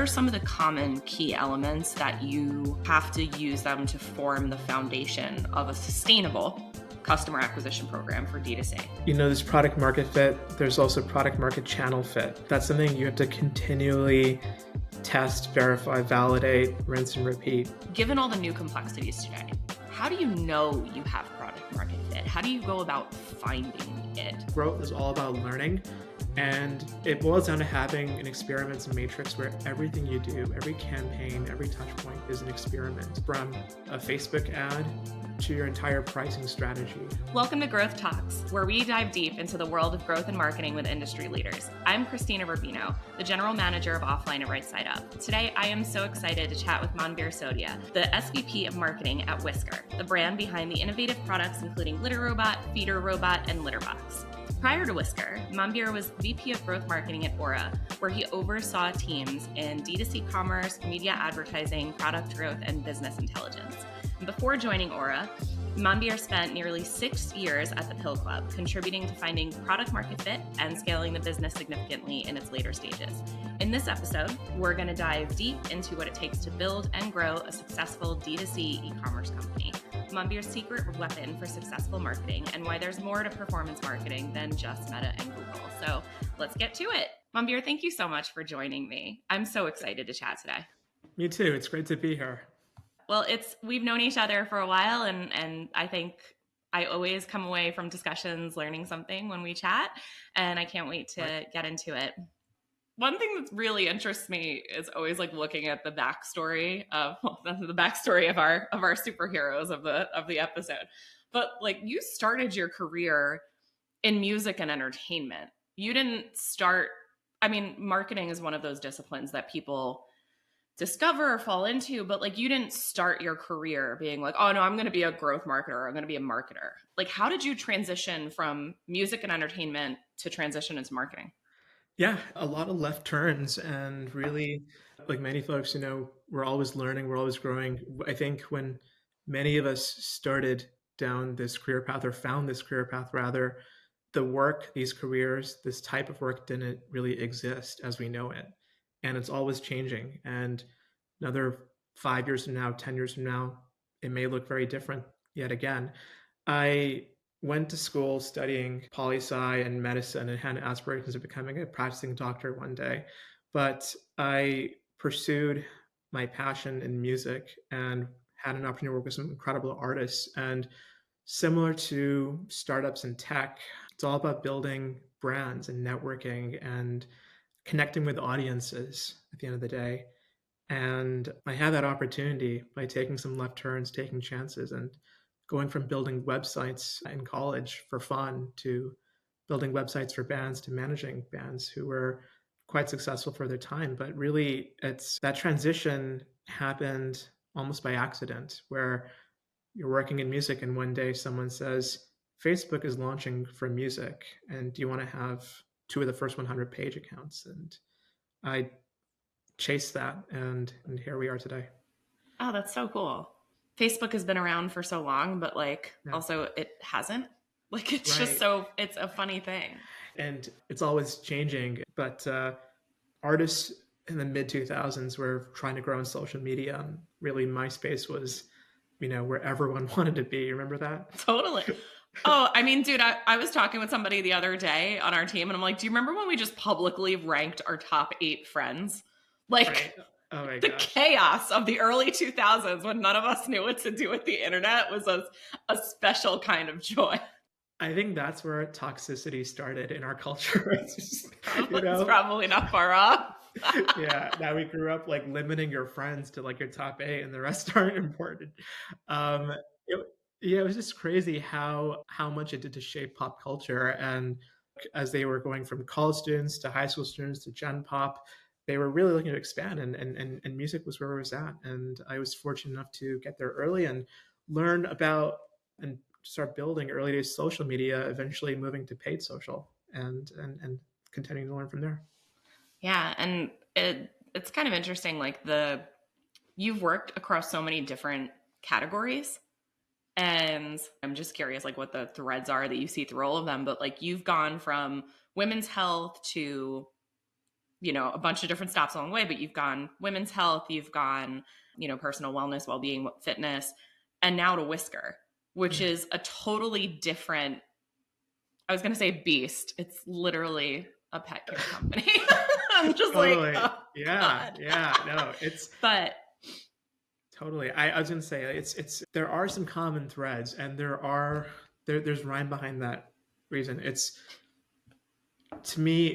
some of the common key elements that you have to use them to form the foundation of a sustainable customer acquisition program for D2C? There's product market fit. There's also product market channel fit. That's something you have to continually test, verify, validate, rinse and repeat. Given all the new complexities today, how do you know you have product market fit? How do you go about finding it? Growth is all about learning, and it boils down to having an experiments matrix where everything you do, every campaign, every touch point is an experiment, from a Facebook ad to your entire pricing strategy. Welcome to Growth Talks, where we dive deep into the world of growth and marketing with industry leaders. I'm Krystina Rubino, the General Manager of Offline at Right Side Up. Today, I am so excited to chat with Manbir Sodhia, the SVP of Marketing at Whisker, the brand behind the innovative products including Litter Robot, Feeder Robot, and Litterbox. Prior to Whisker, Manbir was VP of Growth Marketing at Oura, where he oversaw teams in D2C commerce, media advertising, product growth, and business intelligence. And before joining Oura, Manbir spent nearly 6 years at the Pill Club, contributing to finding product market fit and scaling the business significantly in its later stages. In this episode, we're going to dive deep into what it takes to build and grow a successful D2C e-commerce company, Manbir's secret weapon for successful marketing, and why there's more to performance marketing than just Meta and Google. So let's get to it. Manbir, thank you so much for joining me. I'm so excited to chat today. Me too. It's great to be here. Well, we've known each other for a while, and I think I always come away from discussions learning something when we chat, and I can't wait to get into it. One thing that really interests me is always like looking at the backstory of our superheroes of the episode. But like, you started your career in music and entertainment. You didn't start. I mean, marketing is one of those disciplines that people discover or fall into, but like, you didn't start your career being like, oh no, I'm going to be a growth marketer, or I'm going to be a marketer. Like, how did you transition from music and entertainment to transition into marketing? Yeah, a lot of left turns, and really, like many folks, we're always learning, we're always growing. I think when many of us started down this career path, or found this career path rather, the work, these careers, this type of work didn't really exist as we know it. And it's always changing. And another 5 years from now, 10 years from now, it may look very different yet again. I went to school studying poli-sci and medicine and had aspirations of becoming a practicing doctor one day. But I pursued my passion in music and had an opportunity to work with some incredible artists. And similar to startups in tech, it's all about building brands and networking and connecting with audiences at the end of the day. And I had that opportunity by taking some left turns, taking chances, and going from building websites in college for fun to building websites for bands to managing bands who were quite successful for their time. But really, that transition happened almost by accident, where you're working in music and one day someone says, Facebook is launching for music, and do you want to have 2 of the first 100 page accounts? And I chased that, and here we are today. Oh, that's so cool. Facebook has been around for so long, but also it hasn't. Like, it's just it's a funny thing. And it's always changing. But artists in the mid 2000s were trying to grow on social media. And really, MySpace was, where everyone wanted to be. You remember that? Totally. Oh, I mean, dude, I was talking with somebody the other day on our team, and I'm like, do you remember when we just publicly ranked our top 8 friends? Like, right. Oh my the gosh. Chaos of the early 2000s when none of us knew what to do with the internet was a special kind of joy. I think that's where toxicity started in our culture. It's probably not far off. Yeah, now we grew up like limiting your friends to like your top 8 and the rest aren't important. It was just crazy how much it did to shape pop culture. And as they were going from college students to high school students to Gen Pop, they were really looking to expand, and music was where it was at. And I was fortunate enough to get there early and learn about and start building early days social media, eventually moving to paid social and continuing to learn from there. Yeah, and it's kind of interesting, like you've worked across so many different categories. And I'm just curious, like, what the threads are that you see through all of them. But like, you've gone from women's health to a bunch of different stops along the way, but you've gone women's health, you've gone, personal wellness, well-being, fitness, and now to Whisker, which is a totally different, I was going to say beast. It's literally a pet care company. I'm just Totally. like, oh, Yeah. God. Yeah. No, it's But totally. I was going to say it's there are some common threads, and there's rhyme behind that reason. It's, to me,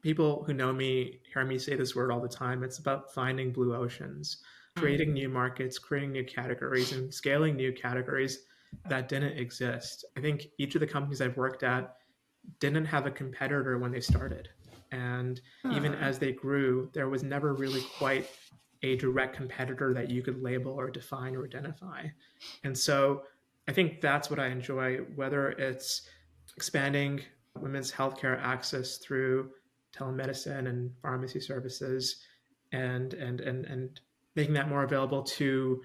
people who know me hear me say this word all the time. It's about finding blue oceans, creating new markets, creating new categories, and scaling new categories that didn't exist. I think each of the companies I've worked at didn't have a competitor when they started. And even as they grew, there was never really quite a direct competitor that you could label or define or identify. And so I think that's what I enjoy, whether it's expanding women's healthcare access through telemedicine and pharmacy services, and making that more available to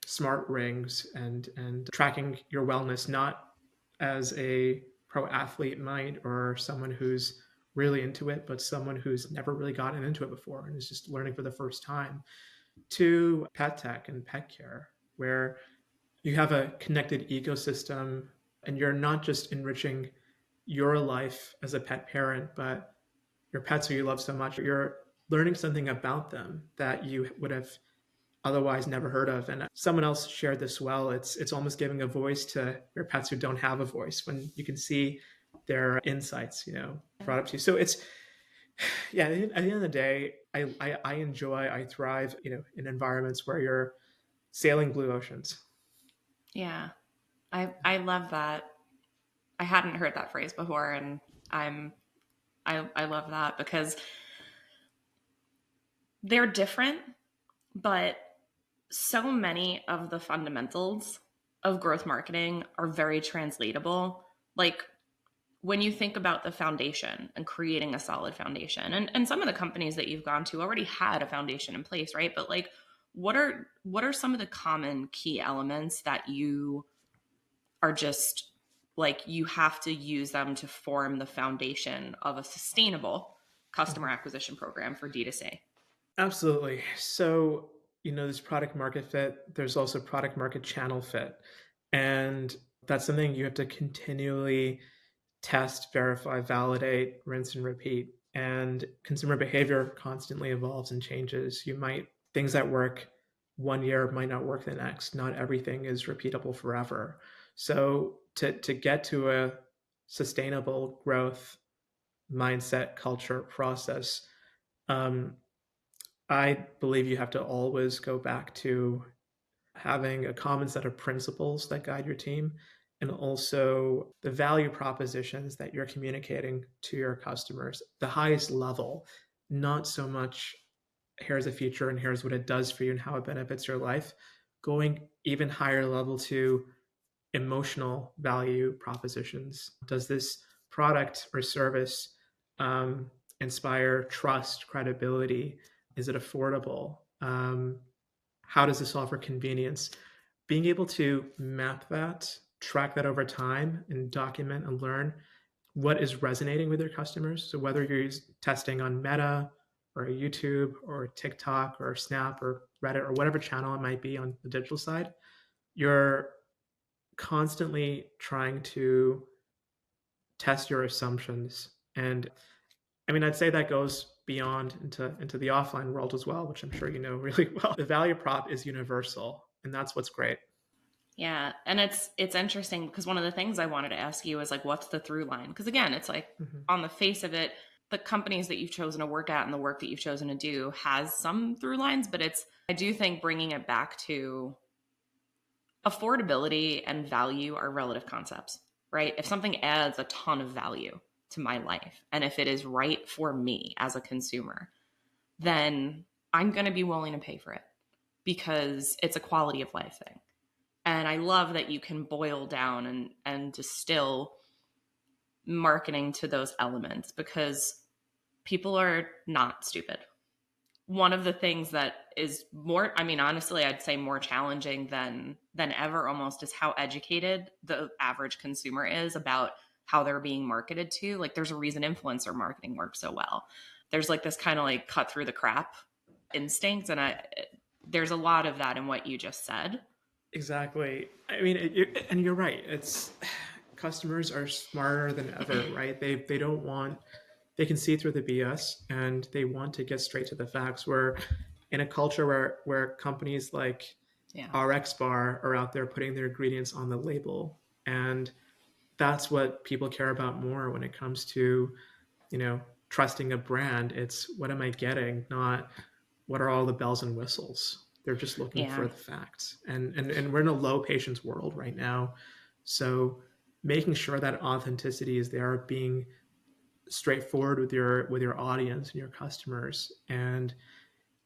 smart rings, and tracking your wellness, not as a pro athlete might, or someone who's really into it, but someone who's never really gotten into it before and is just learning for the first time, to pet tech and pet care, where you have a connected ecosystem, and you're not just enriching your life as a pet parent, but your pets who you love so much. You're learning something about them that you would have otherwise never heard of. And someone else shared this well. It's almost giving a voice to your pets who don't have a voice, when you can see their insights, brought up to you. So it's, yeah, at the end of the day, I enjoy, I thrive, in environments where you're sailing blue oceans. yeah, I love that. I hadn't heard that phrase before, and I love that because they're different, but so many of the fundamentals of growth marketing are very translatable. Like when you think about the foundation and creating a solid foundation, and some of the companies that you've gone to already had a foundation in place, right? But like, what are some of the common key elements that you are just like, you have to use them to form the foundation of a sustainable customer acquisition program for D2C? Absolutely. So, there's product market fit, there's also product market channel fit. And that's something you have to continually test, verify, validate, rinse and repeat. And consumer behavior constantly evolves and changes. Things that work one year might not work the next. Not everything is repeatable forever. So to get to a sustainable growth mindset, culture, process, um, I believe you have to always go back to having a common set of principles that guide your team, and also the value propositions that you're communicating to your customers, the highest level, not so much here's a feature and here's what it does for you and how it benefits your life, going even higher level to emotional value propositions. Does this product or service inspire trust, credibility? Is it affordable? How does this offer convenience? Being able to map that, track that over time, and document and learn what is resonating with your customers. So whether you're testing on Meta or YouTube or TikTok or Snap or Reddit or whatever channel it might be on the digital side, you're constantly trying to test your assumptions. And I mean, I'd say that goes beyond into the offline world as well, which I'm sure you know really well. The value prop is universal, and that's what's great. Yeah. And it's interesting because one of the things I wanted to ask you is like, what's the through line? Because again, it's like on the face of it, the companies that you've chosen to work at and the work that you've chosen to do has some through lines, but I do think bringing it back to affordability and value are relative concepts, right? If something adds a ton of value to my life, and if it is right for me as a consumer, then I'm going to be willing to pay for it because it's a quality of life thing. And I love that you can boil down and distill marketing to those elements because people are not stupid. One of the things that is more, I mean, honestly, I'd say more challenging than ever almost is how educated the average consumer is about how they're being marketed to. Like there's a reason influencer marketing works so well. there's like this kind of like cut through the crap instinct. And there's a lot of that in what you just said. Exactly. I mean, and you're right. It's customers are smarter than ever, right? They don't want, they can see through the BS and they want to get straight to the facts. We're in a culture where companies like RX Bar are out there putting their ingredients on the label, and that's what people care about more when it comes to, trusting a brand. It's what am I getting, not what are all the bells and whistles. They're just looking for the facts. And we're in a low patience world right now. So making sure that authenticity is there, being straightforward with your audience and your customers, and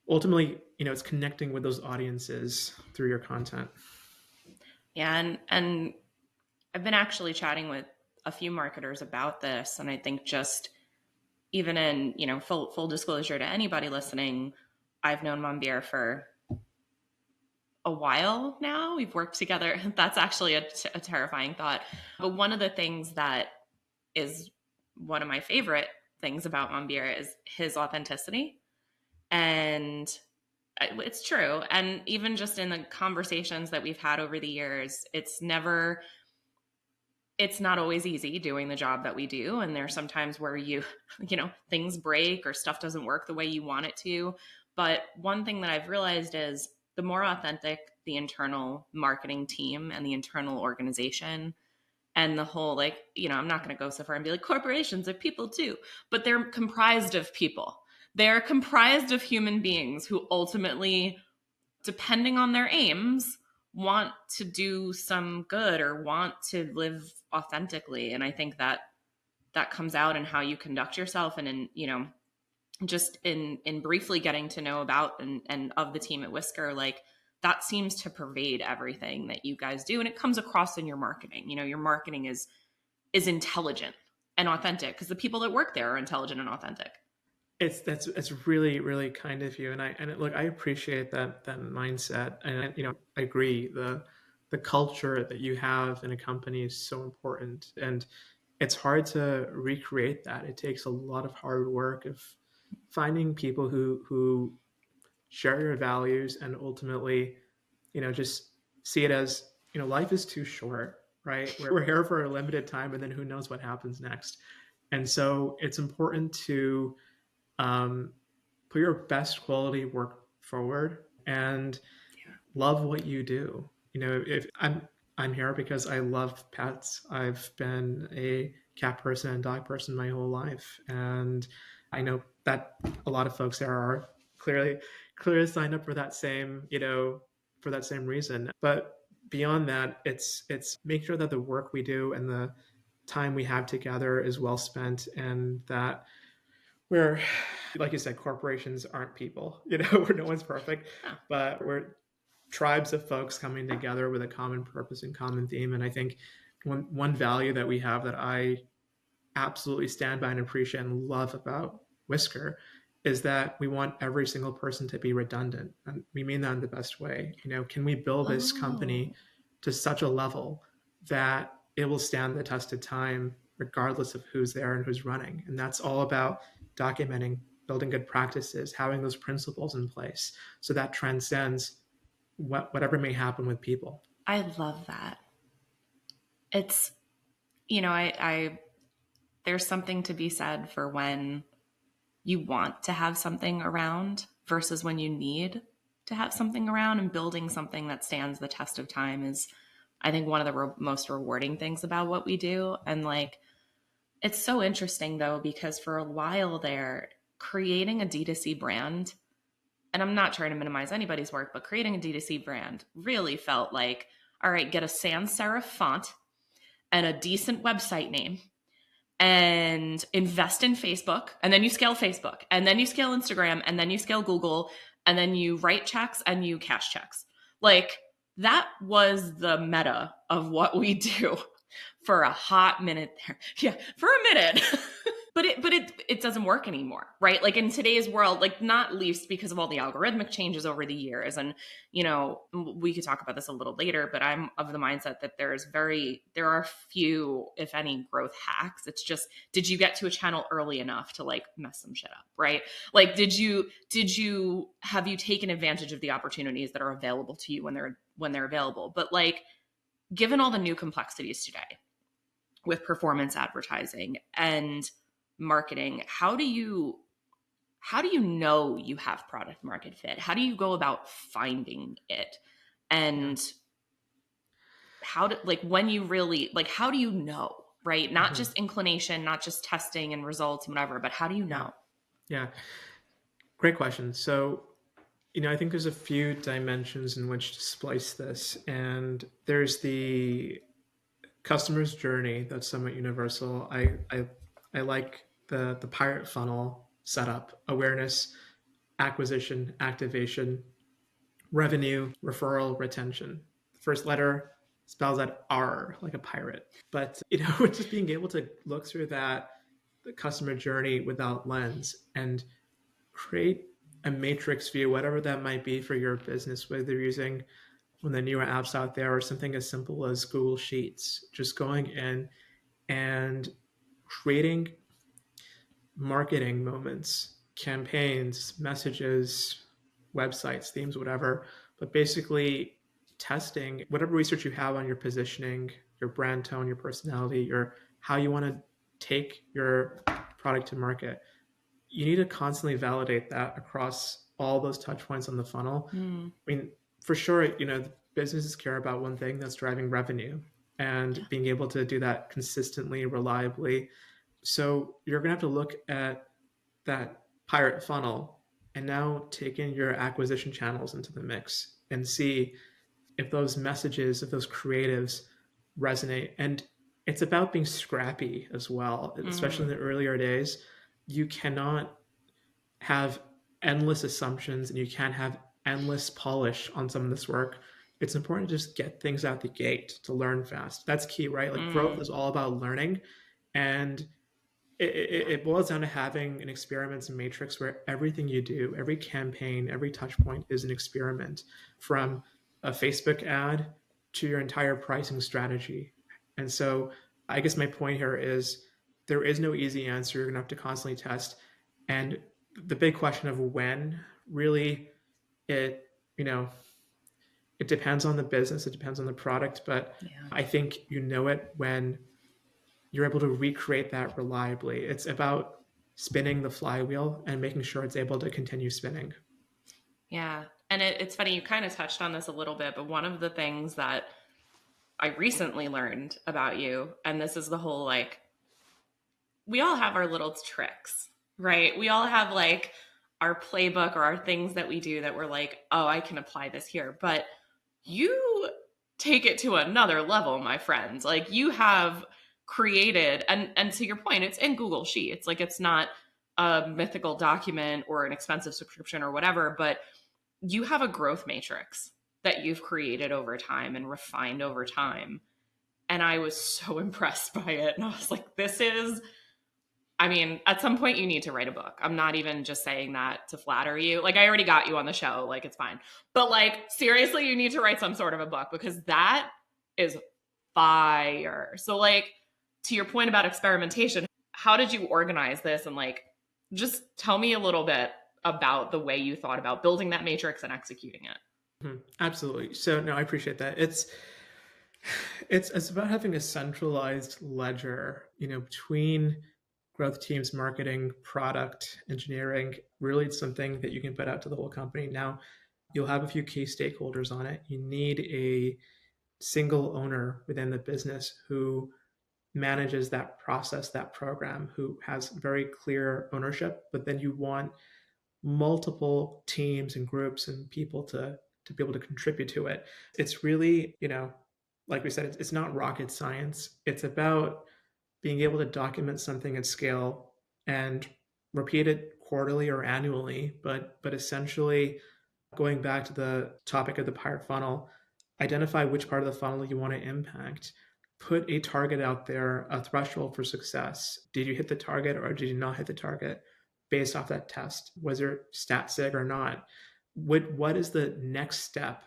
ultimately, it's connecting with those audiences through your content. Yeah, and I've been actually chatting with a few marketers about this, and I think just even in, full disclosure to anybody listening, I've known Manbir for a while now. We've worked together. That's actually a terrifying thought. But one of the things that is one of my favorite things about Manbir is his authenticity. And it's true. And even just in the conversations that we've had over the years, it's not always easy doing the job that we do. And there's sometimes where things break or stuff doesn't work the way you want it to. But one thing that I've realized is the more authentic the internal marketing team and the internal organization and the whole, I'm not going to go so far and be like, corporations are people too, but they're comprised of people. They're comprised of human beings who ultimately, depending on their aims, want to do some good or want to live authentically. And I think that comes out in how you conduct yourself and in, just in briefly getting to know about and of the team at Whisker, that seems to pervade everything that you guys do. And it comes across in your marketing. Your marketing is intelligent and authentic because the people that work there are intelligent and authentic. It's really, really kind of you. And I appreciate that mindset. And, I agree. The culture that you have in a company is so important. And it's hard to recreate that. It takes a lot of hard work of finding people who share your values and ultimately, just see it as, life is too short, right? We're here for a limited time and then who knows what happens next. And so it's important to put your best quality work forward and love what you do. If I'm here because I love pets. I've been a cat person and dog person my whole life. And I know that a lot of folks there are clearly signed up for that same, for that same reason. But beyond that, it's make sure that the work we do and the time we have together is well spent, and that we're, like you said, corporations aren't people, where no one's perfect, but we're tribes of folks coming together with a common purpose and common theme. And I think one value that we have that I absolutely stand by and appreciate and love about Whisker is that we want every single person to be redundant. And we mean that in the best way. Can we build this company to such a level that it will stand the test of time, regardless of who's there and who's running? And that's all about documenting, building good practices, having those principles in place so that transcends whatever may happen with people. I love that. It's, there's something to be said for when you want to have something around versus when you need to have something around, and building something that stands the test of time is, I think, one of the most rewarding things about what we do. And it's so interesting though, because for a while there, creating a D2C brand, and I'm not trying to minimize anybody's work, but creating a D2C brand really felt like, all right, get a sans serif font and a decent website name and invest in Facebook. And then you scale Facebook, and then you scale Instagram, and then you scale Google, and then you write checks and you cash checks. That was the meta of what we do for a hot minute there. Yeah, for a minute. But it doesn't work anymore, right? Like in today's world, like not least because of all the algorithmic changes over the years. And, we could talk about this a little later, but I'm of the mindset that there are few, if any, growth hacks. It's just, did you get to a channel early enough to like mess some shit up, right? Like, have you taken advantage of the opportunities that are available to you when they're available? But like, given all the new complexities today with performance advertising and marketing, how do you know you have product market fit? How do you go about finding it? And how do, like, when you really, like, how do you know, right? Not just inclination, not just testing and results and whatever, but how do you know? Yeah. Great question. So, I think there's a few dimensions in which to splice this, and there's the customer's journey that's somewhat universal. I like the pirate funnel setup: awareness, acquisition, activation, revenue, referral, retention. The first letter spells out R, like a pirate. But just being able to look through the customer journey without lens and create a matrix view, whatever that might be for your business, whether you're using one of the newer apps out there or something as simple as Google Sheets, just going in and creating marketing moments, campaigns, messages, websites, themes, whatever, but basically testing whatever research you have on your positioning, your brand tone, your personality, your how you want to take your product to market. You need to constantly validate that across all those touch points on the funnel. I mean, for sure, businesses care about one thing, that's driving revenue and being able to do that consistently, reliably. So you're going to have to look at that pirate funnel and now take in your acquisition channels into the mix and see if those messages, if those creatives resonate. And it's about being scrappy as well, especially in the earlier days. You cannot have endless assumptions and you can't have endless polish on some of this work. It's important to just get things out the gate, to learn fast. That's key, right? Like growth is all about learning. And it boils down to having an experiments matrix where everything you do, every campaign, every touch point is an experiment, from a Facebook ad to your entire pricing strategy. And so I guess my point here is there is no easy answer. You're going to have to constantly test. And the big question of when, really, it depends on the business, it depends on the product, but I think it when you're able to recreate that reliably. It's about spinning the flywheel and making sure it's able to continue spinning. Yeah. And it's funny, you kind of touched on this a little bit, but one of the things that I recently learned about you, and this is the whole, like, we all have our little tricks, right? We all have like our playbook or our things that we do that we're like, oh, I can apply this here. But you take it to another level, my friends. Like, you have created, and to your point, it's in Google Sheets. Like, it's not a mythical document or an expensive subscription or whatever, but you have a growth matrix that you've created over time and refined over time. And I was so impressed by it. And I was like, I mean, at some point you need to write a book. I'm not even just saying that to flatter you. Like, I already got you on the show. Like, it's fine. But like, seriously, you need to write some sort of a book, because that is fire. So like, to your point about experimentation, how did you organize this? And like, just tell me a little bit about the way you thought about building that matrix and executing it. Absolutely. So no, I appreciate that. It's about having a centralized ledger, between growth teams, marketing, product, engineering. Really, it's something that you can put out to the whole company. Now, you'll have a few key stakeholders on it. You need a single owner within the business who manages that process, that program, who has very clear ownership. But then you want multiple teams and groups and people to be able to contribute to it. It's really, like we said, it's not rocket science. It's about being able to document something at scale and repeat it quarterly or annually, but essentially, going back to the topic of the pirate funnel, identify which part of the funnel you want to impact. put a target out there, a threshold for success. Did you hit the target or did you not hit the target based off that test? Was there stat sig or not? What is the next step?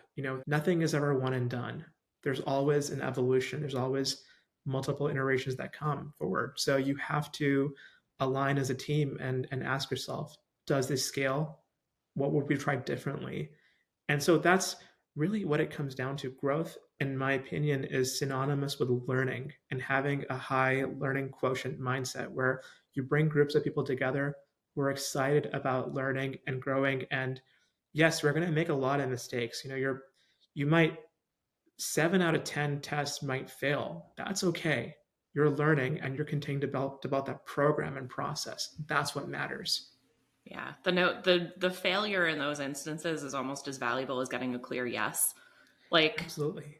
Nothing is ever one and done. There's always an evolution. There's always multiple iterations that come forward. So you have to align as a team and ask yourself, does this scale? What would we try differently? And so that's really what it comes down to. Growth, in my opinion, is synonymous with learning and having a high learning quotient mindset where you bring groups of people together. We're excited about learning and growing. And yes, we're going to make a lot of mistakes. You might 7 out of 10 tests might fail. That's okay. You're learning and you're continuing to develop that program and process. That's what matters. Yeah. The failure in those instances is almost as valuable as getting a clear yes. Like, absolutely.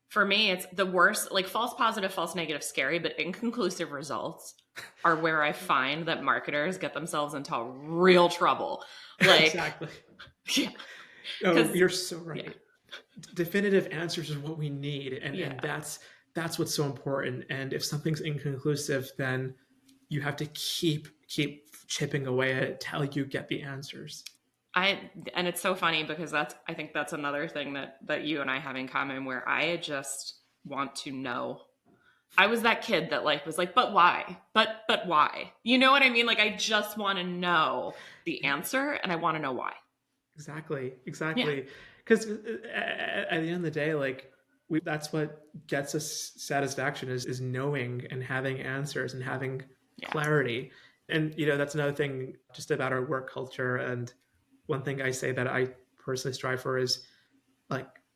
For me, it's the worst, like false positive, false negative, scary, but inconclusive results are where I find that marketers get themselves into real trouble. Like, exactly. Yeah. Oh, you're so right. Yeah. Definitive answers is what we need. And that's what's so important. And if something's inconclusive, then you have to keep chipping away at it until you get the answers. And it's so funny because I think that's another thing that you and I have in common, where I just want to know. I was that kid that was like, but why? But why? You know what I mean? Like, I just want to know the answer and I want to know why. Exactly. Because at the end of the day, that's what gets us satisfaction is knowing and having answers and having clarity. And, that's another thing just about our work culture. And one thing I say that I personally strive for is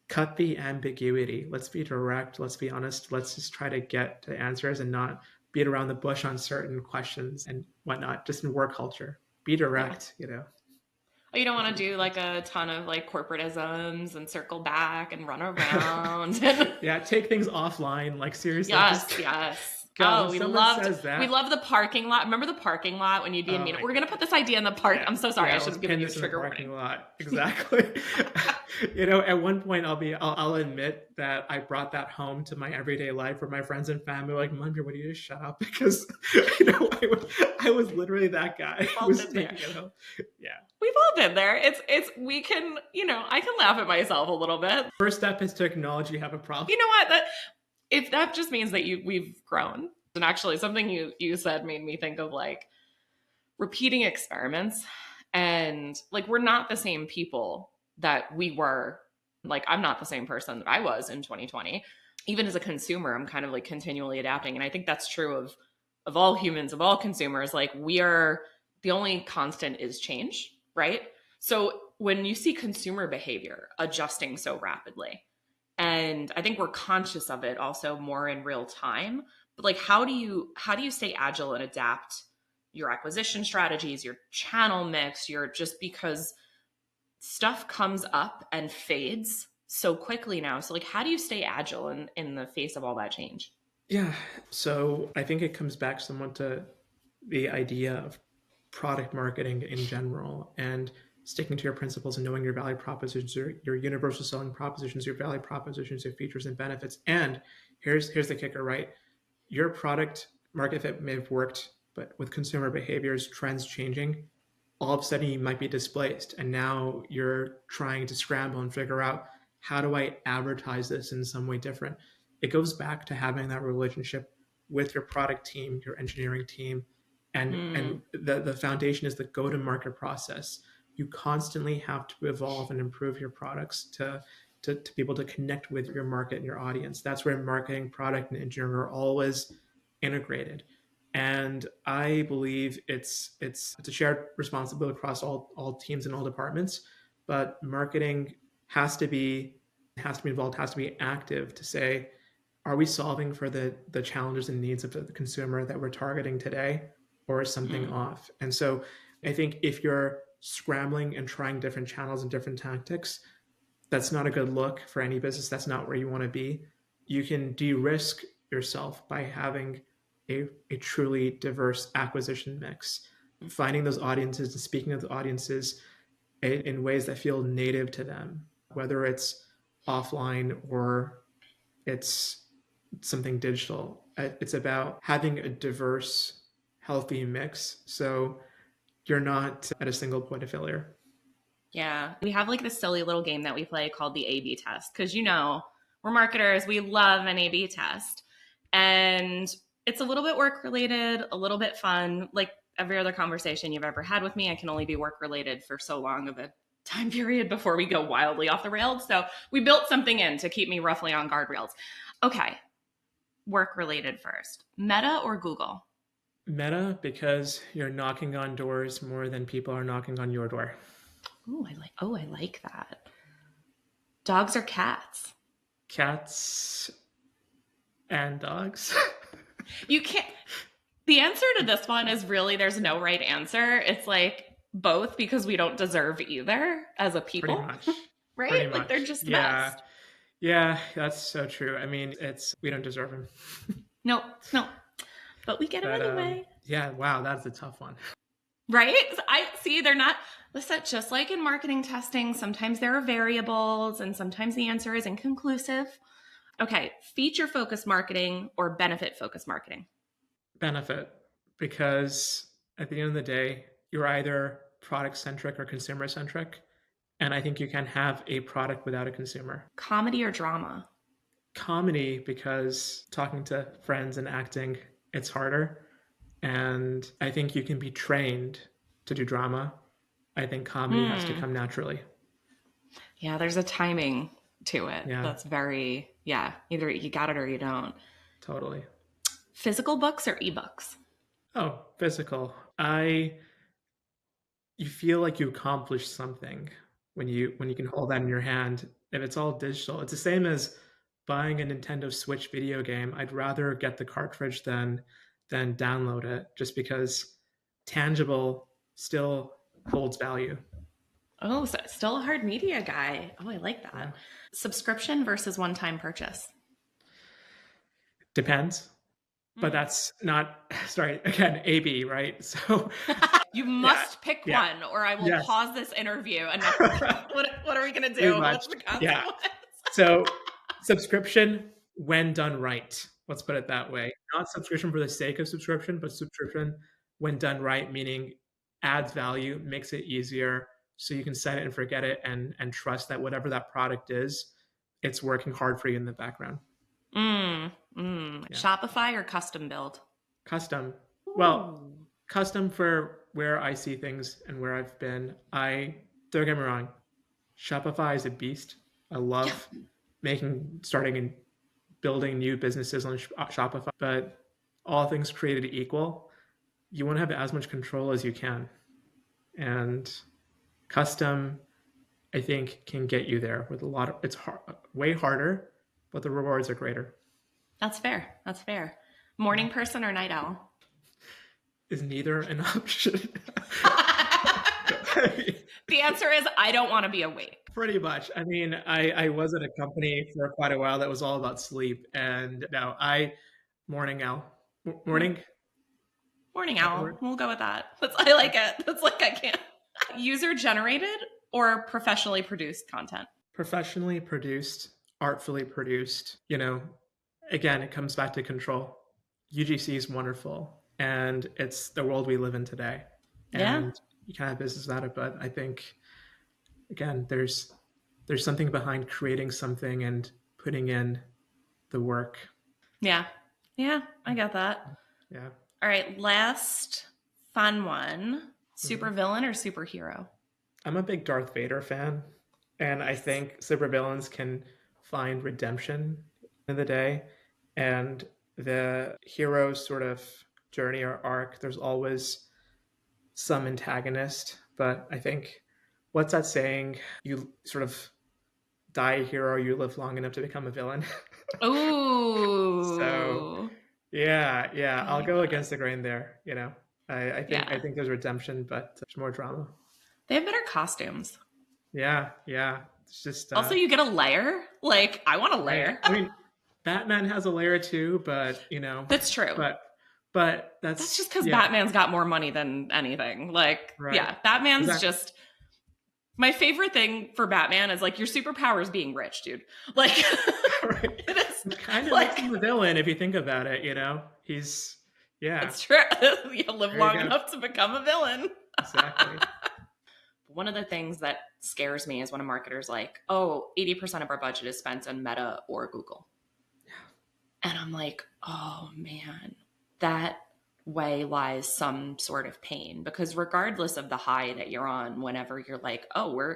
cut the ambiguity. Let's be direct. Let's be honest. Let's just try to get to answers and not beat around the bush on certain questions and whatnot, just in work culture. Be direct, You don't want to do a ton of corporatisms and circle back and run around. Yeah, take things offline. Seriously. Yes. God, we love the parking lot. Remember the parking lot when you'd be in meeting? We're gonna put this idea in the park. I'm so sorry. I should have given you a trigger warning. Lot. Exactly. At one point I'll admit that I brought that home to my everyday life where my friends and family were like, Manbir, would you just shut up? Because I was literally that guy. Yeah. We've all been there. We can, I can laugh at myself a little bit. First step is to acknowledge you have a problem. You know what? If that just means that we've grown. And actually something you said made me think of repeating experiments, and we're not the same people that we were. I'm not the same person that I was in 2020. Even as a consumer, I'm kind of continually adapting. And I think that's true of all humans, of all consumers. We are, the only constant is change, right? So when you see consumer behavior adjusting so rapidly, and I think we're conscious of it also more in real time, but how do you stay agile and adapt your acquisition strategies, your channel mix, just because stuff comes up and fades so quickly now. So how do you stay agile in the face of all that change? Yeah. So I think it comes back somewhat to the idea of product marketing in general and sticking to your principles and knowing your value propositions, your universal selling propositions, your value propositions, your features and benefits. And here's the kicker, right? Your product market fit may have worked, but with consumer behaviors, trends changing, all of a sudden you might be displaced. And now you're trying to scramble and figure out, how do I advertise this in some way different? It goes back to having that relationship with your product team, your engineering team, and the foundation is the go-to-market process. You constantly have to evolve and improve your products to be able to connect with your market and your audience. That's where marketing, product, and engineering are always integrated. And I believe it's a shared responsibility across all teams and all departments. But marketing has to be involved, has to be active to say, are we solving for the challenges and needs of the consumer that we're targeting today, or is something off? And so I think if you're scrambling and trying different channels and different tactics, that's not a good look for any business. That's not where you want to be. You can de-risk yourself by having a truly diverse acquisition mix, finding those audiences and speaking to the audiences in ways that feel native to them, whether it's offline or it's something digital. It's about having a diverse, healthy mix. So you're not at a single point of failure. Yeah. We have like this silly little game that we play called the A/B test because, we're marketers. We love an A/B test. And it's a little bit work related, a little bit fun. Like every other conversation you've ever had with me, I can only be work related for so long of a time period before we go wildly off the rails. So we built something in to keep me roughly on guardrails. Okay. Work related first. Meta or Google? Meta, because you're knocking on doors more than people are knocking on your door. I like that. Dogs or cats? Cats and dogs. You can't. The answer to this one is really there's no right answer. It's like both because we don't deserve either as a people. Pretty much. Right? Pretty Like much. they're just the Yeah. best. Yeah, that's so true. I mean, we don't deserve them. No. But we get them anyway. Yeah, wow, that's a tough one. Right? I see they're not. Listen, just like in marketing testing, sometimes there are variables and sometimes the answer is inconclusive. Okay, feature-focused marketing or benefit-focused marketing? Benefit, because at the end of the day, you're either product-centric or consumer-centric, and I think you can have a product without a consumer. Comedy or drama? Comedy, because talking to friends and acting, it's harder, and I think you can be trained to do drama. I think comedy has to come naturally. Yeah, there's a timing to it. Yeah. That's very, either you got it or you don't. Totally. Physical books or ebooks? Oh, physical. You feel like you accomplished something when you can hold that in your hand. If it's all digital, it's the same as buying a Nintendo Switch video game. I'd rather get the cartridge than download it, just because tangible still holds value. Oh, so still a hard media guy. Oh, I like that. Yeah. Subscription versus one-time purchase? Depends. But that's not, sorry, again, A/B, right? So you must pick one or I will pause this interview. And what are we going to do? What's the consequence? Yeah. So subscription when done right. Let's put it that way. Not subscription for the sake of subscription, but subscription when done right, meaning adds value, makes it easier so you can set it and forget it and trust that whatever that product is, it's working hard for you in the background. Yeah. Shopify or custom build? Custom. Well, custom for where I see things and where I've been. Don't get me wrong, Shopify is a beast. I love starting and building new businesses on Shopify, but all things created equal, you want to have as much control as you can. And custom, I think, can get you there with it's way harder, but the rewards are greater. That's fair. Morning person or night owl? Is neither an option. The answer is I don't want to be awake. Pretty much. I mean, I was at a company for quite a while that was all about sleep. And no, morning owl. Morning owl. We'll go with that. I like it. That's like I can't. User generated or professionally produced content? Professionally produced, artfully produced. Again, it comes back to control. UGC is wonderful, and it's the world we live in today. And you can have business without it, but I think, again, there's something behind creating something and putting in the work. Yeah, I got that. Yeah. All right, last fun one. Supervillain or superhero? I'm a big Darth Vader fan, and I think supervillains can find redemption in the day. And the hero's sort of journey or arc, there's always some antagonist. But I think, what's that saying? You sort of die a hero, you live long enough to become a villain. Ooh. So yeah, I'll go against the grain there. I think there's redemption, but there's more drama. They have better costumes. Yeah. It's just also you get a layer. Like I want a layer. I mean, Batman has a layer too, but that's true. But that's just because Batman's got more money than anything. Like, Batman's just. My favorite thing for Batman is like your superpower is being rich, dude. Like, it is It kind of makes Like, him the villain if you think about it, He's, yeah, it's true. You live there you long go. enough to become a villain. Exactly. One of the things that scares me is when a marketer's like, oh, 80% of our budget is spent on Meta or Google. And I'm like, oh man, that way lies some sort of pain, because regardless of the high that you're on, whenever you're like, oh,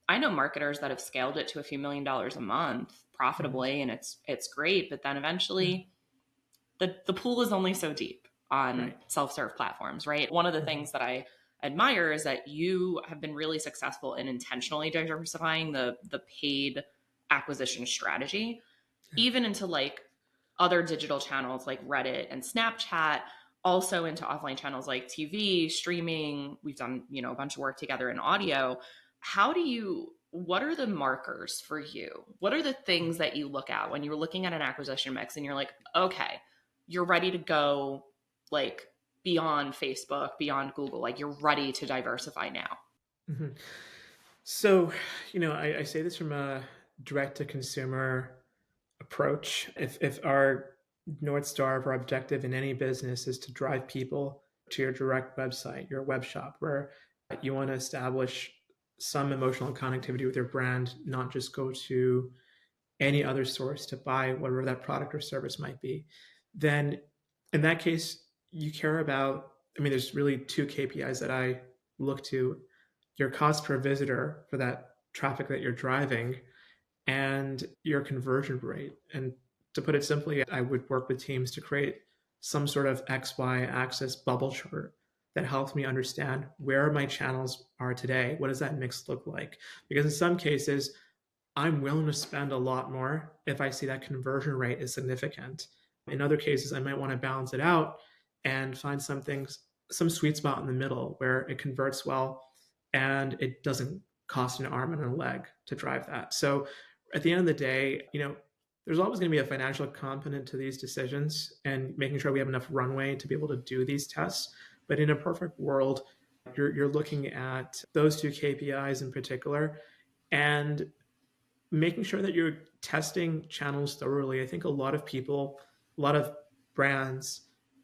I know marketers that have scaled it to a few $1 million a month profitably, and it's great, but then eventually the pool is only so deep on Right. self-serve platforms, right? One of the things that I admire is that you have been really successful in intentionally diversifying the paid acquisition strategy, even into like other digital channels like Reddit and Snapchat, also into offline channels like TV, streaming. We've done, a bunch of work together in audio. What are the markers for you? What are the things that you look at when you're looking at an acquisition mix and you're like, okay, you're ready to go like beyond Facebook, beyond Google, like you're ready to diversify now? Mm-hmm. So, I say this from a direct to consumer approach. If our North Star of our objective in any business is to drive people to your direct website, your web shop, where you want to establish some emotional connectivity with your brand, not just go to any other source to buy whatever that product or service might be, then in that case, you care about, there's really two KPIs that I look to: your cost per visitor for that traffic that you're driving, and your conversion rate. And to put it simply, I would work with teams to create some sort of XY axis bubble chart that helps me understand where my channels are today. What does that mix look like? Because in some cases, I'm willing to spend a lot more if I see that conversion rate is significant. In other cases, I might want to balance it out and find some sweet spot in the middle where it converts well and it doesn't cost an arm and a leg to drive that. So at the end of the day, there's always going to be a financial component to these decisions and making sure we have enough runway to be able to do these tests. But in a perfect world, you're looking at those two KPIs in particular and making sure that you're testing channels thoroughly. I think a lot of brands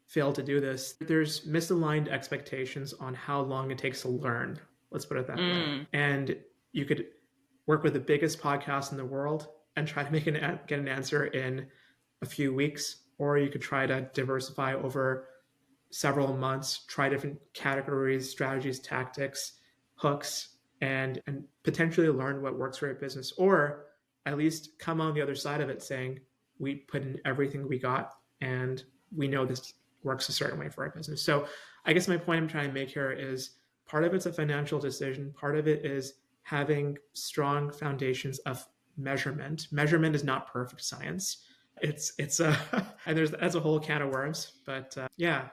fail to do this. There's misaligned expectations on how long it takes to learn. Let's put it that way. And you could work with the biggest podcast in the world and try to get an answer in a few weeks, or you could try to diversify over several months, try different categories, strategies, tactics, hooks, and potentially learn what works for your business, or at least come on the other side of it saying, we put in everything we got and we know this works a certain way for our business. So I guess my point I'm trying to make here is part of it's a financial decision. Part of it is having strong foundations of measurement. Measurement is not perfect science. It's a and that's a whole can of worms. But yeah,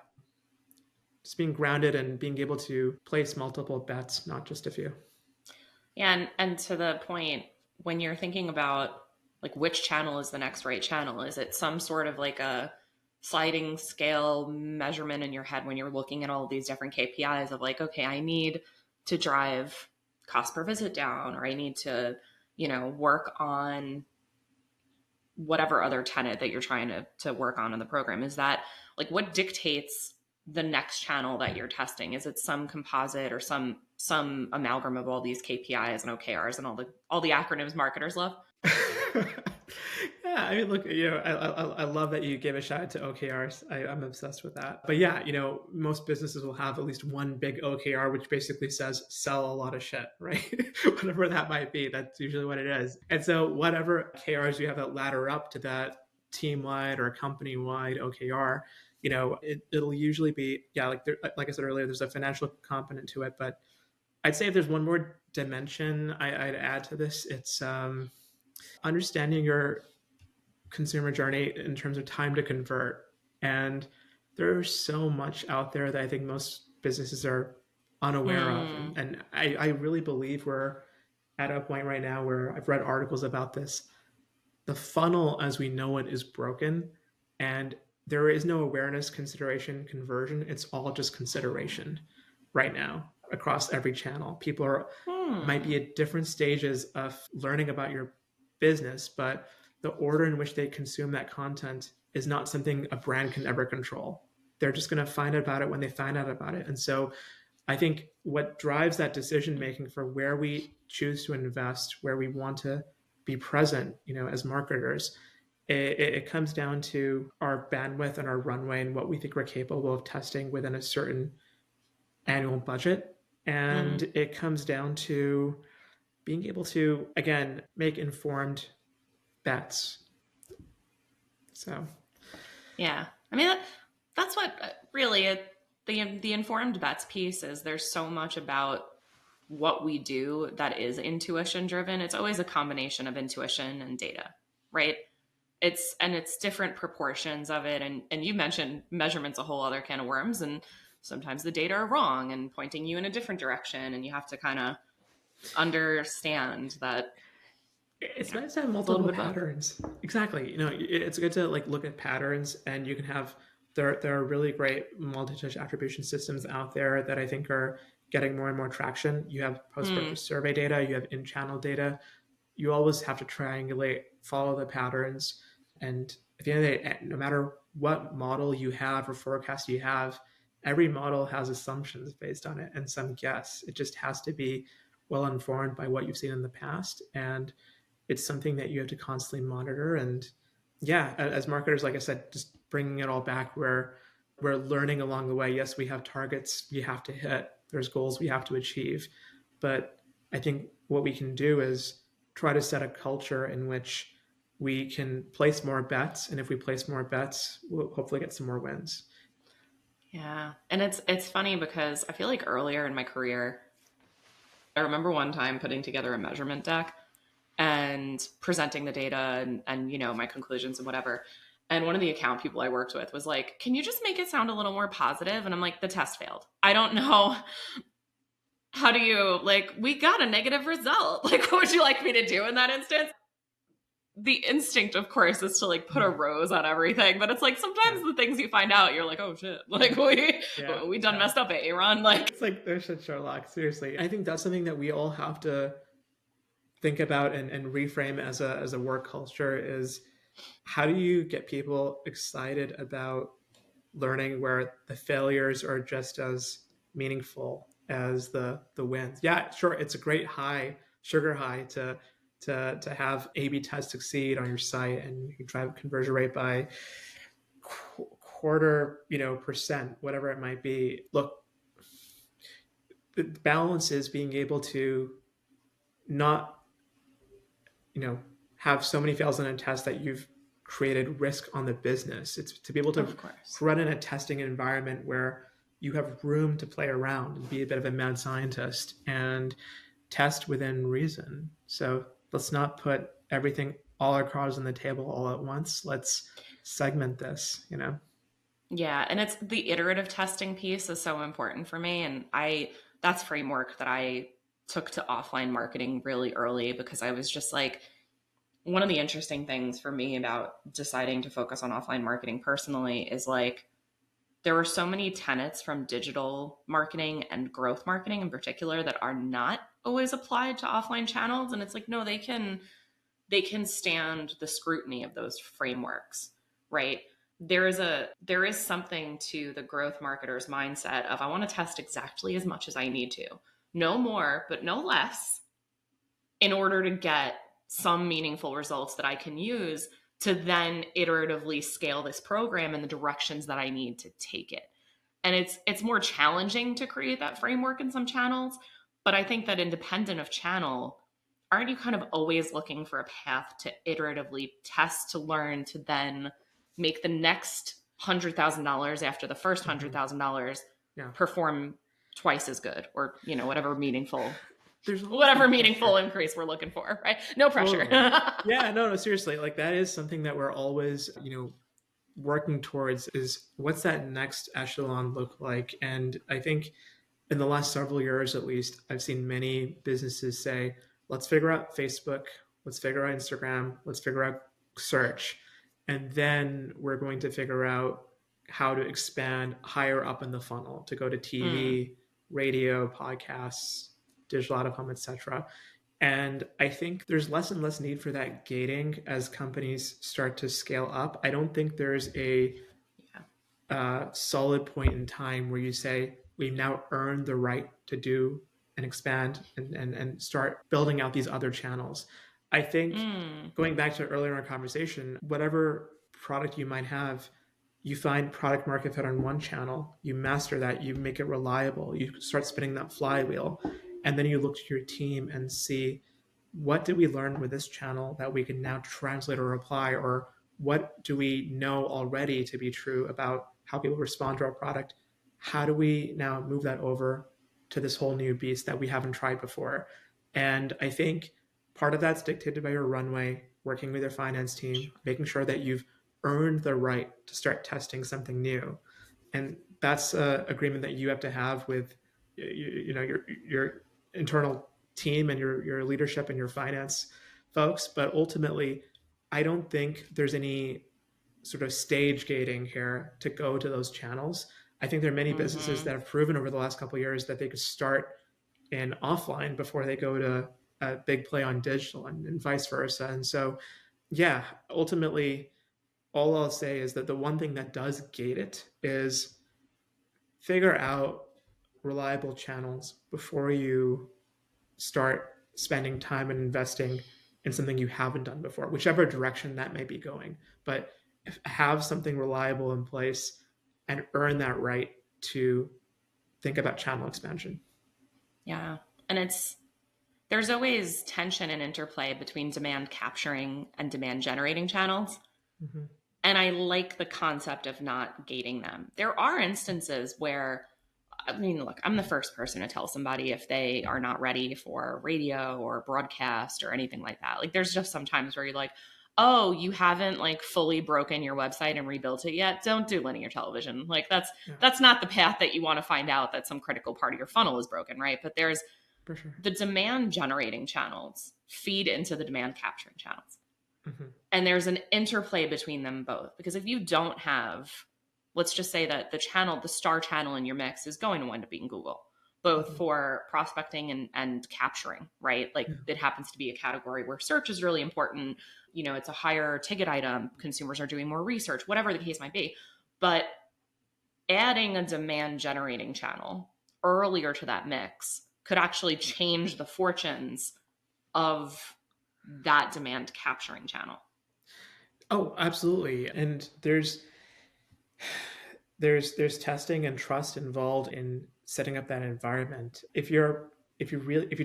just being grounded and being able to place multiple bets, not just a few. Yeah, and to the point, when you're thinking about like which channel is the next right channel, is it some sort of like a sliding scale measurement in your head when you're looking at all of these different KPIs of like, okay, I need to drive cost per visit down, or I need to, work on whatever other tenet that you're trying to work on in the program? Is that like what dictates the next channel that you're testing? Is it some composite or some amalgam of all these KPIs and OKRs and all the acronyms marketers love? Yeah, look, I love that you gave a shout out to OKRs. I'm obsessed with that. But yeah, most businesses will have at least one big OKR, which basically says sell a lot of shit, right? Whatever that might be, that's usually what it is. And so whatever OKRs you have that ladder up to that team-wide or company-wide OKR, it'll usually be, yeah, like I said earlier, there's a financial component to it. But I'd say if there's one more dimension I'd add to this, it's understanding your consumer journey in terms of time to convert. And there's so much out there that I think most businesses are unaware of. And I really believe we're at a point right now where I've read articles about this. The funnel as we know it is broken, and there is no awareness, consideration, conversion. It's all just consideration right now across every channel. People might be at different stages of learning about your business, but the order in which they consume that content is not something a brand can ever control. They're just going to find out about it when they find out about it. And so I think what drives that decision making for where we choose to invest, where we want to be present, as marketers, it comes down to our bandwidth and our runway and what we think we're capable of testing within a certain annual budget. And it comes down to being able to, again, make informed bets. So, yeah, I mean, that's what really the informed bets piece is. There's so much about what we do that is intuition driven. It's always a combination of intuition and data, right? It's different proportions of it. And you mentioned measurement's a whole other can of worms, and sometimes the data are wrong and pointing you in a different direction, and you have to kind of understand that it's nice to have multiple patterns. Exactly. It's good to look at patterns, and you can have there are really great multi-touch attribution systems out there that I think are getting more and more traction. You have post-purchase survey data, you have in-channel data. You always have to triangulate, follow the patterns, and at the end of the day, no matter what model you have or forecast you have, every model has assumptions based on it and some guess. It just has to be well informed by what you've seen in the past, and it's something that you have to constantly monitor. And yeah, as marketers, like I said, just bringing it all back where we're learning along the way. Yes, we have targets we have to hit. There's goals we have to achieve. But I think what we can do is try to set a culture in which we can place more bets. And if we place more bets, we'll hopefully get some more wins. Yeah. And it's funny because I feel like earlier in my career, I remember one time putting together a measurement deck and presenting the data and my conclusions and whatever. And one of the account people I worked with was like, can you just make it sound a little more positive? And I'm like, the test failed. I don't know. How do you, we got a negative result. What would you like me to do in that instance? The instinct, of course, is to put a rose on everything. But it's sometimes the things you find out, you're like, oh shit. We done messed up at Aaron. It's there's shit Sherlock. Seriously. I think that's something that we all have to think about and reframe as a work culture is, how do you get people excited about learning where the failures are just as meaningful as the wins? Yeah, sure. It's a great high, sugar high to have A/B tests succeed on your site, and you can drive conversion rate by quarter, percent, whatever it might be. Look, the balance is being able to not, have so many fails in a test that you've created risk on the business. It's to be able to run in a testing environment where you have room to play around and be a bit of a mad scientist and test within reason. So let's not put everything, all our cards on the table all at once. Let's segment this, Yeah. And it's the iterative testing piece is so important for me. And that's framework that I took to offline marketing really early, because I was just one of the interesting things for me about deciding to focus on offline marketing personally is there were so many tenets from digital marketing and growth marketing in particular that are not always applied to offline channels. And it's no, they can stand the scrutiny of those frameworks, right? There is something to the growth marketer's mindset of, I want to test exactly as much as I need to, no more, but no less, in order to get some meaningful results that I can use to then iteratively scale this program in the directions that I need to take it. And it's more challenging to create that framework in some channels, but I think that independent of channel, aren't you kind of always looking for a path to iteratively test, to learn, to then make the next $100,000 after the first $100,000 perform twice as good, or whatever meaningful increase we're looking for, right? No pressure. Yeah, no, seriously. That is something that we're always, working towards, is what's that next echelon look like? And I think in the last several years, at least, I've seen many businesses say, let's figure out Facebook, let's figure out Instagram, let's figure out search. And then we're going to figure out how to expand higher up in the funnel, to go to TV, radio, podcasts, digital out of home, etc. And I think there's less and less need for that gating as companies start to scale up. I don't think there's a solid point in time where you say, we've now earned the right to do and expand and start building out these other channels. I think going back to earlier in our conversation, whatever product you might have, you find product market fit on one channel, you master that, you make it reliable, you start spinning that flywheel, and then you look to your team and see, what did we learn with this channel that we can now translate or apply, or what do we know already to be true about how people respond to our product? How do we now move that over to this whole new beast that we haven't tried before? And I think part of that's dictated by your runway, working with your finance team, making sure that you've earned the right to start testing something new. And that's an agreement that you have to have with your internal team and your leadership and your finance folks. But ultimately, I don't think there's any sort of stage gating here to go to those channels. I think there are many businesses that have proven over the last couple of years that they could start in offline before they go to a big play on digital, and vice versa. And so, yeah, ultimately, all I'll say is that the one thing that does gate it is figure out reliable channels before you start spending time and investing in something you haven't done before, whichever direction that may be going. But have something reliable in place and earn that right to think about channel expansion. Yeah. And there's always tension and interplay between demand capturing and demand generating channels. Mm-hmm. And I like the concept of not gating them. There are instances where, I mean, look, I'm the first person to tell somebody if they are not ready for radio or broadcast or anything like that. Like, there's just some times where you're like, oh, you haven't like fully broken your website and rebuilt it yet. Don't do linear television. Like, that's not the path that you want to find out that some critical part of your funnel is broken, right? But there's For sure. the demand generating channels feed into the demand capturing channels. Mm-hmm. And there's an interplay between them both. Because if you don't have, let's just say that the star channel in your mix is going to wind up being Google, both for prospecting and capturing, right? Like, it happens to be a category where search is really important. You know, it's a higher ticket item. Consumers are doing more research, whatever the case might be. But adding a demand generating channel earlier to that mix could actually change the fortunes of that demand capturing channel. Oh, absolutely. And there's testing and trust involved in setting up that environment. If you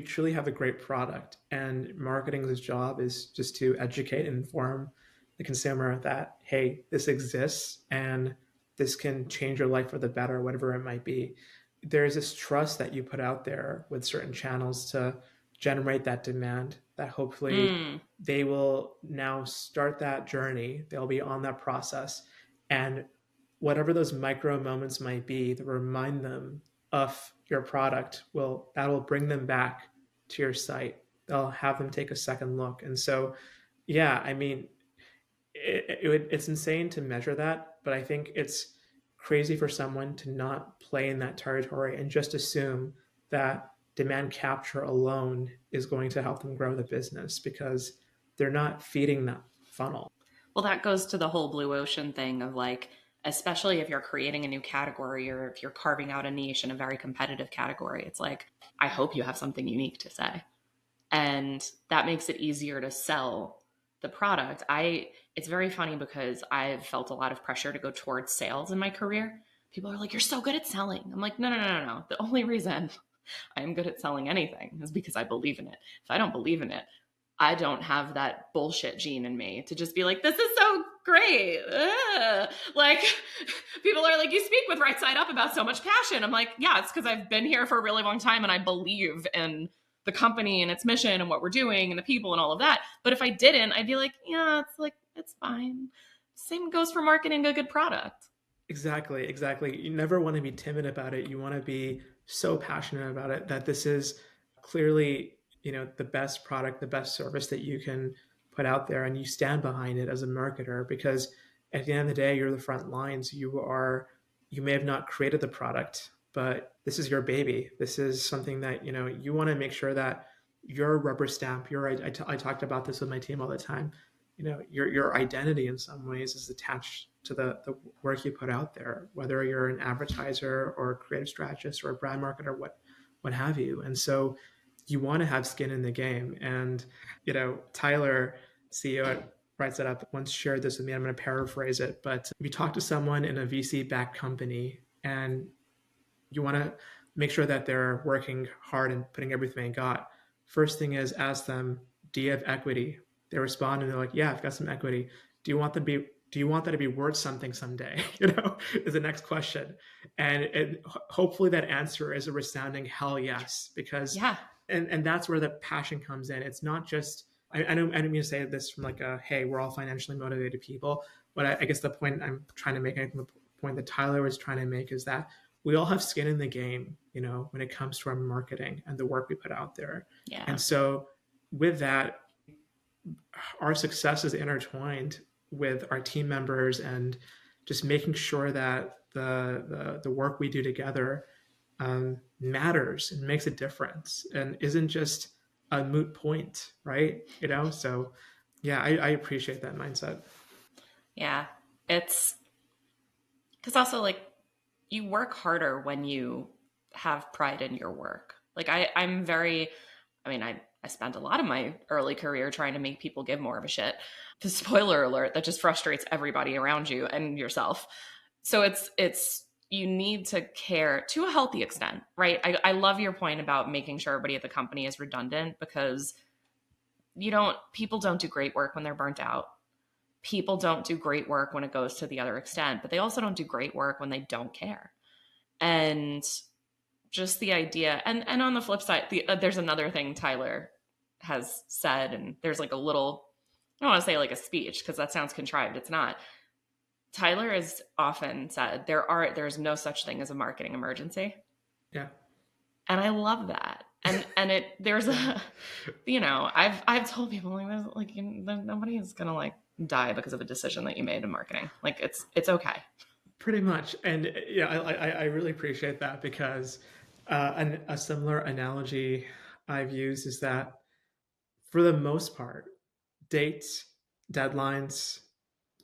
truly have a great product, and marketing's job is just to educate and inform the consumer that, hey, this exists and this can change your life for the better, whatever it might be. There's this trust that you put out there with certain channels to generate that demand, that hopefully they will now start that journey. They'll be on that process. And whatever those micro moments might be that remind them of your product, that'll bring them back to your site. They'll have them take a second look. And so, yeah, I mean, it's insane to measure that, but I think it's crazy for someone to not play in that territory and just assume that demand capture alone is going to help them grow the business, because they're not feeding that funnel. Well, that goes to the whole blue ocean thing of like, especially if you're creating a new category or if you're carving out a niche in a very competitive category, it's like, I hope you have something unique to say. And that makes it easier to sell the product. It's very funny because I've felt a lot of pressure to go towards sales in my career. People are like, you're so good at selling. I'm like, no. The only reason I am good at selling anything is because I believe in it. If I don't believe in it, I don't have that bullshit gene in me to just be like, this is so great. Ugh. Like, people are like, you speak with right side up about so much passion. I'm like, yeah, it's because I've been here for a really long time and I believe in the company and its mission and what we're doing and the people and all of that. But if I didn't, I'd be like, yeah, it's fine. Same goes for marketing a good product. Exactly. You never want to be timid about it. You want to be so passionate about it that this is clearly, the best product, the best service that you can put out there, and you stand behind it as a marketer, because at the end of the day, you're the front lines. You may have not created the product, but this is your baby. This is something that, you want to make sure that your rubber stamp, I talked about this with my team all the time. Your identity in some ways is attached to the work you put out there, whether you're an advertiser or a creative strategist or a brand marketer, what have you. And so you want to have skin in the game. And Tyler, CEO at Right Set Up, once shared this with me. I'm going to paraphrase it, but if you talk to someone in a VC-backed company and you want to make sure that they're working hard and putting everything they got, first thing is ask them, do you have equity? They respond and they're like, yeah, I've got some equity. Do you want that to be worth something someday? Is the next question. And hopefully that answer is a resounding hell yes, because Yeah. and that's where the passion comes in. It's not just, I don't mean to say this from like a, hey, we're all financially motivated people, but I guess the point I'm trying to make, and the point that Tyler was trying to make, is that we all have skin in the game, when it comes to our marketing and the work we put out there. Yeah. And so with that, our success is intertwined with our team members, and just making sure that the work we do together matters and makes a difference and isn't just a moot point, right? So yeah, I appreciate that mindset. Yeah. It's because also, like, you work harder when you have pride in your work. Like, I'm very, I mean, I spent a lot of my early career trying to make people give more of a shit. The spoiler alert, that just frustrates everybody around you and yourself. So it's you need to care to a healthy extent, right? I love your point about making sure everybody at the company is redundant, because people don't do great work when they're burnt out. People don't do great work when it goes to the other extent, but they also don't do great work when they don't care. And just the idea, and on the flip side, there's another thing Tyler has said, and there's like a little, I don't want to say like a speech because that sounds contrived. It's not. Tyler has often said there's no such thing as a marketing emergency. Yeah. And I love that. And there's a, I've told people like nobody is gonna like die because of a decision that you made in marketing. Like it's okay. Pretty much. And yeah, I really appreciate that, because a similar analogy I've used is that for the most part, dates, deadlines,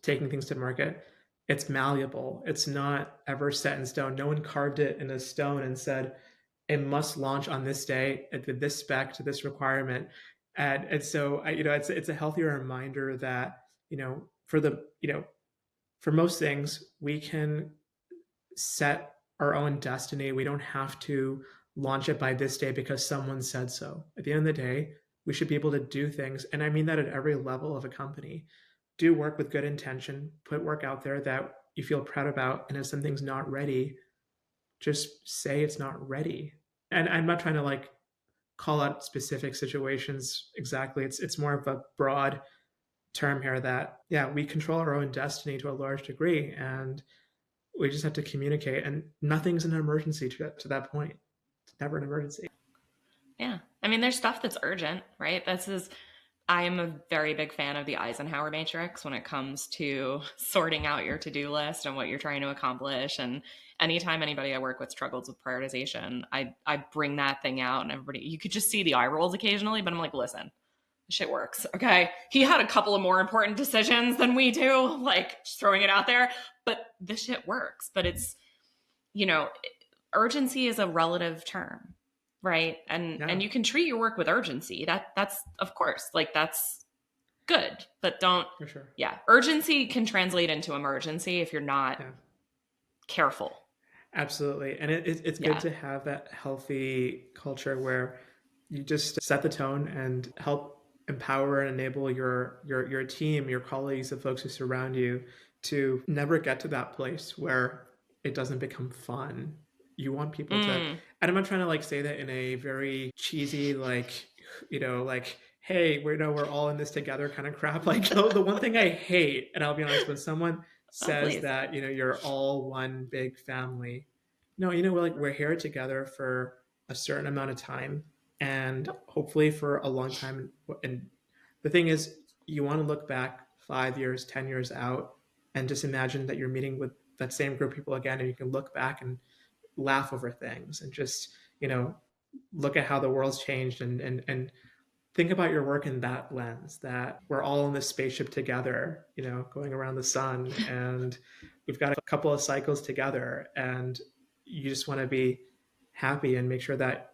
taking things to market, it's malleable. It's not ever set in stone. No one carved it in a stone and said it must launch on this day at this spec to this requirement. And so it's a healthier reminder that for most things we can set our own destiny. We don't have to launch it by this day because someone said so. At the end of the day, we should be able to do things, and I mean that at every level of a company. Do work with good intention, put work out there that you feel proud about, and if something's not ready, just say it's not ready. And I'm not trying to like call out specific situations exactly. It's more of a broad term here that, yeah, we control our own destiny to a large degree, and we just have to communicate, and nothing's an emergency to that point. It's never an emergency. Yeah. I mean, there's stuff that's urgent, right? I am a very big fan of the Eisenhower matrix when it comes to sorting out your to-do list and what you're trying to accomplish. And anytime anybody I work with struggles with prioritization, I bring that thing out, and everybody, you could just see the eye rolls occasionally, but I'm like, listen, this shit works. Okay. He had a couple of more important decisions than we do, like just throwing it out there, but this shit works. But it's, urgency is a relative term, right? And you can treat your work with urgency. That's of course, like that's good, but don't. For sure. Yeah, urgency can translate into emergency if you're not careful. Absolutely, and it's good to have that healthy culture where you just set the tone and help empower and enable your team, your colleagues, the folks who surround you, to never get to that place where it doesn't become fun. You want people to, and I'm not trying to like say that in a very cheesy like hey, we're all in this together kind of crap. Like the one thing I hate, and I'll be honest, when someone says that you're all one big family. No, we're here together for a certain amount of time, and hopefully for a long time. And the thing is, you want to look back 5 years, 10 years out, and just imagine that you're meeting with that same group of people again, and you can look back and laugh over things, and just look at how the world's changed, and think about your work in that lens, that we're all in this spaceship together, going around the sun, and we've got a couple of cycles together, and you just want to be happy and make sure that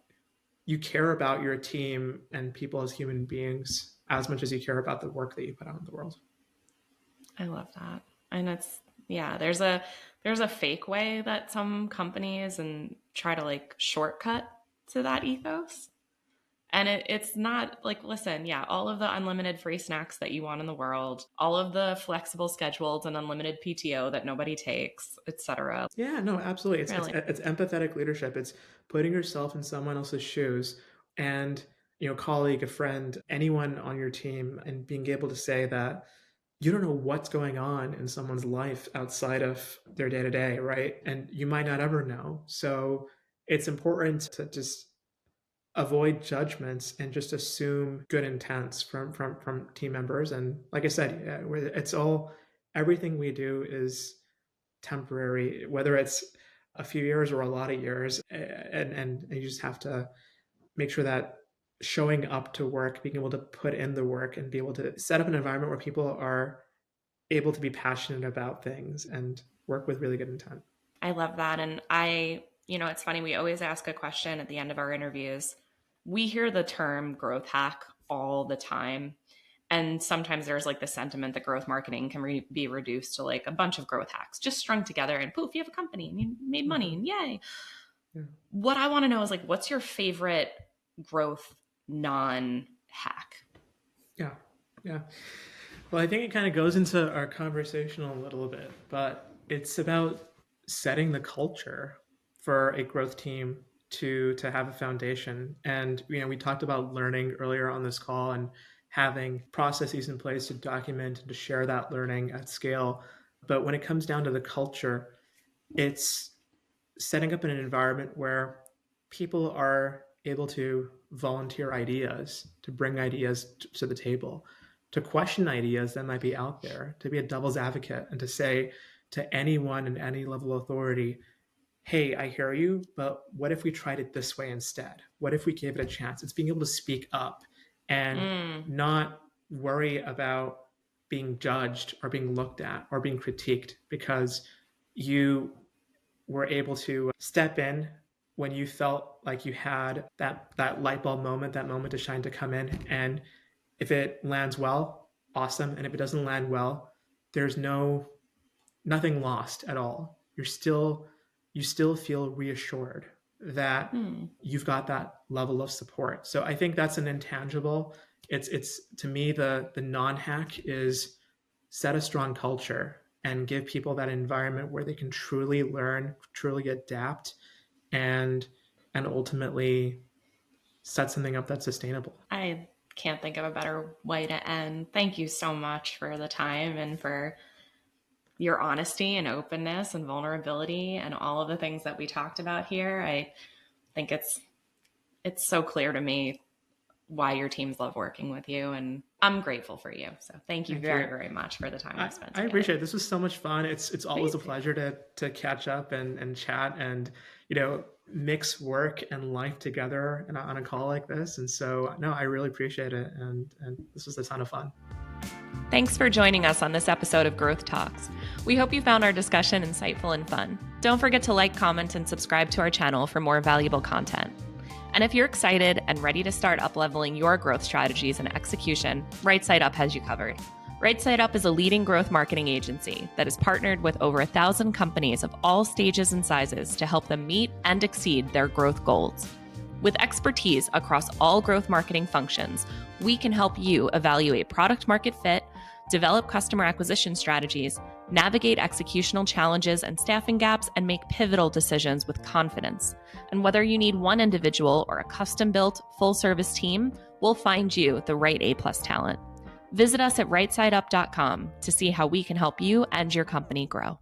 you care about your team and people as human beings as much as you care about the work that you put out in the world. I love that. And there's a fake way that some companies and try to like shortcut to that ethos. And it's not like, listen, all of the unlimited free snacks that you want in the world, all of the flexible schedules and unlimited PTO that nobody takes, etc. Yeah, no, absolutely. Really. It's empathetic leadership. It's putting yourself in someone else's shoes, and colleague, a friend, anyone on your team, and being able to say that you don't know what's going on in someone's life outside of their day to day, right? And you might not ever know. So it's important to just avoid judgments and just assume good intents from team members. And like I said, it's all, everything we do is temporary, whether it's a few years or a lot of years, and you just have to make sure that showing up to work, being able to put in the work, and be able to set up an environment where people are able to be passionate about things and work with really good intent. I love that. And it's funny, we always ask a question at the end of our interviews. We hear the term growth hack all the time. And sometimes there's like the sentiment that growth marketing can be reduced to like a bunch of growth hacks just strung together, and poof, you have a company and you made money and yay. Yeah. What I want to know is like, what's your favorite growth non-hack? Yeah. Well, I think it kind of goes into our conversation a little bit, but it's about setting the culture for a growth team to have a foundation. And, we talked about learning earlier on this call and having processes in place to document and to share that learning at scale. But when it comes down to the culture, it's setting up an environment where people are able to volunteer ideas, to bring ideas to the table, to question ideas that might be out there, to be a devil's advocate, and to say to anyone in any level of authority, hey, I hear you, but what if we tried it this way instead? What if we gave it a chance? It's being able to speak up and not worry about being judged or being looked at or being critiqued because you were able to step in when you felt like you had that light bulb moment, that moment to shine, to come in. And if it lands well, awesome. And if it doesn't land well, there's nothing lost at all. You still feel reassured that you've got that level of support. So I think that's an intangible. It's to me, the non-hack is set a strong culture and give people that environment where they can truly learn, truly adapt, and ultimately set something up that's sustainable. I can't think of a better way to end. Thank you so much for the time and for your honesty and openness and vulnerability and all of the things that we talked about here. I think it's so clear to me why your teams love working with you, and I'm grateful for you. So thank you very, very much for the time we spent together. I appreciate it. This was so much fun. It's always a pleasure to catch up and chat and, mix work and life together on a call like this. And so, no, I really appreciate it. And this was a ton of fun. Thanks for joining us on this episode of Growth Talks. We hope you found our discussion insightful and fun. Don't forget to like, comment, and subscribe to our channel for more valuable content. And if you're excited and ready to start up-leveling your growth strategies and execution, Right Side Up has you covered. Right Side Up is a leading growth marketing agency that has partnered with over 1,000 companies of all stages and sizes to help them meet and exceed their growth goals. With expertise across all growth marketing functions, we can help you evaluate product market fit, develop customer acquisition strategies, navigate executional challenges and staffing gaps, and make pivotal decisions with confidence. And whether you need one individual or a custom-built, full-service team, we'll find you the right A+ talent. Visit us at rightsideup.com to see how we can help you and your company grow.